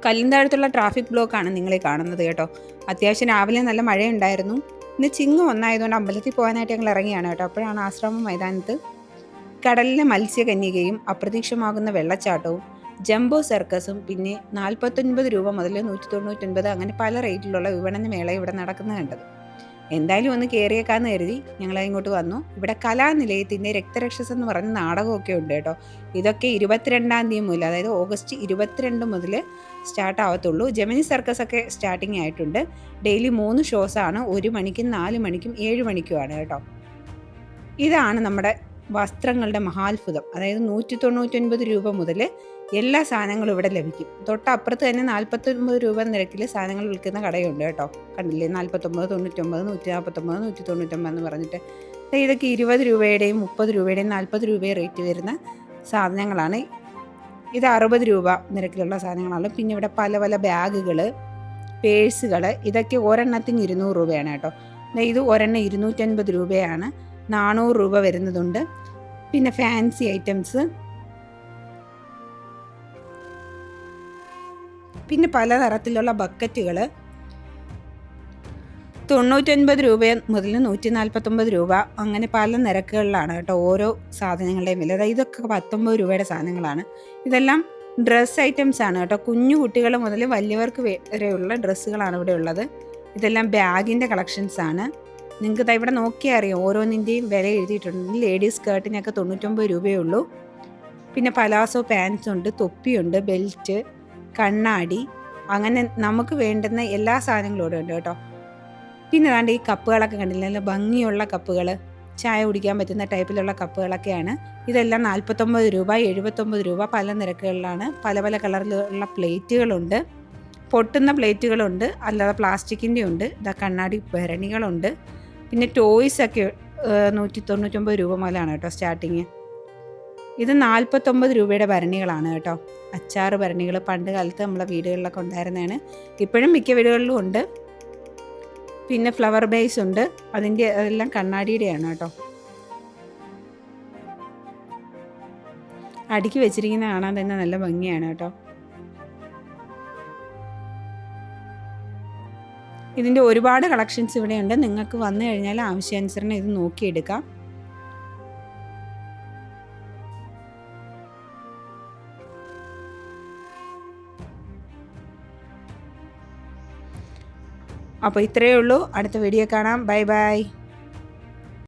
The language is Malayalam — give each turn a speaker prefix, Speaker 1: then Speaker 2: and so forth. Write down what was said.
Speaker 1: കല്ലിന്താഴത്തുള്ള ട്രാഫിക് ബ്ലോക്കാണ് നിങ്ങളെ കാണുന്നത് കേട്ടോ. അത്യാവശ്യം രാവിലെ നല്ല മഴയുണ്ടായിരുന്നു. ഇന്ന് ചിങ്ങം ഒന്നായതുകൊണ്ട് അമ്പലത്തിൽ പോകാനായിട്ട് ഞങ്ങൾ ഇറങ്ങിയാണ് കേട്ടോ. അപ്പോഴാണ് ആശ്രമ മൈതാനത്ത് കടലിലെ മത്സ്യകന്യകയും അപ്രതീക്ഷമാകുന്ന വെള്ളച്ചാട്ടവും ജംബോ സർക്കസും പിന്നെ 49 രൂപ മുതൽ 199 അങ്ങനെ പല റേറ്റിലുള്ള വിപണന മേള ഇവിടെ നടക്കുന്നത് കണ്ടത്. എന്തായാലും ഒന്ന് കയറിയേക്കാന്ന് കരുതി ഞങ്ങൾ ഇങ്ങോട്ട് വന്നു. ഇവിടെ കലാനിലയത്തിൻ്റെ രക്തരക്ഷസ് എന്ന് പറഞ്ഞ നാടകമൊക്കെ ഉണ്ട് കേട്ടോ. ഇതൊക്കെ 22-ാം തീയതി മുതൽ, അതായത് ഓഗസ്റ്റ് 22 മുതൽ സ്റ്റാർട്ട് ആവത്തുള്ളൂ. ജെമിനി സർക്കസ് ഒക്കെ സ്റ്റാർട്ടിങ് ആയിട്ടുണ്ട്. ഡെയിലി 3 ഷോസാണ്, 1 മണിക്കും 4 മണിക്കും 7 മണിക്കുമാണ് കേട്ടോ. ഇതാണ് നമ്മുടെ വസ്ത്രങ്ങളുടെ മഹാത്ഭുതം. അതായത് 199 രൂപ മുതൽ എല്ലാ സാധനങ്ങളും ഇവിടെ ലഭിക്കും. തൊട്ടപ്പുറത്ത് തന്നെ 49 രൂപ നിരക്കിൽ സാധനങ്ങൾ വിൽക്കുന്ന കടയുണ്ട് കേട്ടോ. കണ്ടില്ലേ, 49, 99, 149, 199 എന്ന് പറഞ്ഞിട്ട്. ഇതൊക്കെ 20 രൂപയുടെയും 30 രൂപയുടെയും 40 രൂപയും റേറ്റ് വരുന്ന സാധനങ്ങളാണ്. ഇത് 60 രൂപ നിരക്കിലുള്ള സാധനങ്ങളാണ്. പിന്നെ ഇവിടെ പല പല ബാഗുകൾ, പേഴ്സുകൾ, ഇതൊക്കെ ഒരെണ്ണത്തിന് 200 രൂപയാണ് കേട്ടോ. ഇത് ഒരെണ്ണം 250 രൂപയാണ്. 400 രൂപ വരുന്നതുണ്ട്. പിന്നെ ഫാൻസി ഐറ്റംസ്, പിന്നെ പലതരത്തിലുള്ള ബക്കറ്റുകൾ 99 രൂപ മുതൽ 149 രൂപ അങ്ങനെ പല നിരക്കുകളിലാണ് കേട്ടോ ഓരോ സാധനങ്ങളുടെയും വില. അതായത് ഇതൊക്കെ 19 രൂപയുടെ സാധനങ്ങളാണ്. ഇതെല്ലാം ഡ്രസ്സ് ഐറ്റംസ് ആണ് കേട്ടോ. കുഞ്ഞു കുട്ടികൾ മുതൽ വലിയവർക്ക് വരെയുള്ള ഡ്രസ്സുകളാണ് ഇവിടെ ഉള്ളത്. ഇതെല്ലാം ബാഗിൻ്റെ കളക്ഷൻസ് ആണ്. നിങ്ങൾക്ക് ഇവിടെ നോക്കിയാൽ അറിയാം, ഓരോന്നിൻ്റെയും വില എഴുതിയിട്ടുണ്ട്. ലേഡീസ് സ്കേർട്ടിനൊക്കെ 99 രൂപയേ ഉള്ളൂ. പിന്നെ പലാസോ പാൻസ് ഉണ്ട്, തൊപ്പിയുണ്ട്, ബെൽറ്റ്, കണ്ണാടി, അങ്ങനെ നമുക്ക് വേണ്ടുന്ന എല്ലാ സാധനങ്ങളും ഇവിടെ ഉണ്ട് കേട്ടോ. പിന്നെ അതാണ്ട് ഈ കപ്പുകളൊക്കെ കണ്ടില്ല, നല്ല ഭംഗിയുള്ള കപ്പുകൾ, ചായ കുടിക്കാൻ പറ്റുന്ന ടൈപ്പിലുള്ള കപ്പുകളൊക്കെയാണ്. ഇതെല്ലാം 49 രൂപ, 79 രൂപ, പല നിരക്കുകളിലാണ്. പല പല കളറിലുള്ള പ്ലേറ്റുകളുണ്ട്, പൊട്ടുന്ന പ്ലേറ്റുകളുണ്ട്, അല്ലാതെ പ്ലാസ്റ്റിക്കിൻ്റെ ഉണ്ട്. ഇതാ കണ്ണാടി ഭരണികളുണ്ട്. പിന്നെ ടോയ്സൊക്കെ 199 രൂപ മുതലാണ് കേട്ടോ സ്റ്റാർട്ടിങ്. ഇത് 49 രൂപയുടെ ഭരണികളാണ് കേട്ടോ. അച്ചാറ് ഭരണികൾ പണ്ട് കാലത്ത് നമ്മളെ വീടുകളിലൊക്കെ ഉണ്ടായിരുന്നതാണ്. ഇപ്പോഴും മിക്ക വീടുകളിലും ഉണ്ട്. പിന്നെ ഫ്ലവർ ബേസ് ഉണ്ട്, അതെല്ലാം കണ്ണാടിയുടെയാണ് കേട്ടോ. അടുക്കി വെച്ചിരിക്കുന്ന കാണാൻ തന്നെ നല്ല ഭംഗിയാണ് കേട്ടോ. ഇതിൻ്റെ ഒരുപാട് കളക്ഷൻസ് ഇവിടെയുണ്ട്. നിങ്ങൾക്ക് വന്നു കഴിഞ്ഞാൽ ആവശ്യാനുസരണം ഇത് നോക്കിയെടുക്കാം. അപ്പോൾ ഇത്രയേ ഉള്ളൂ. അടുത്ത വീഡിയോ കാണാം. Bye bye.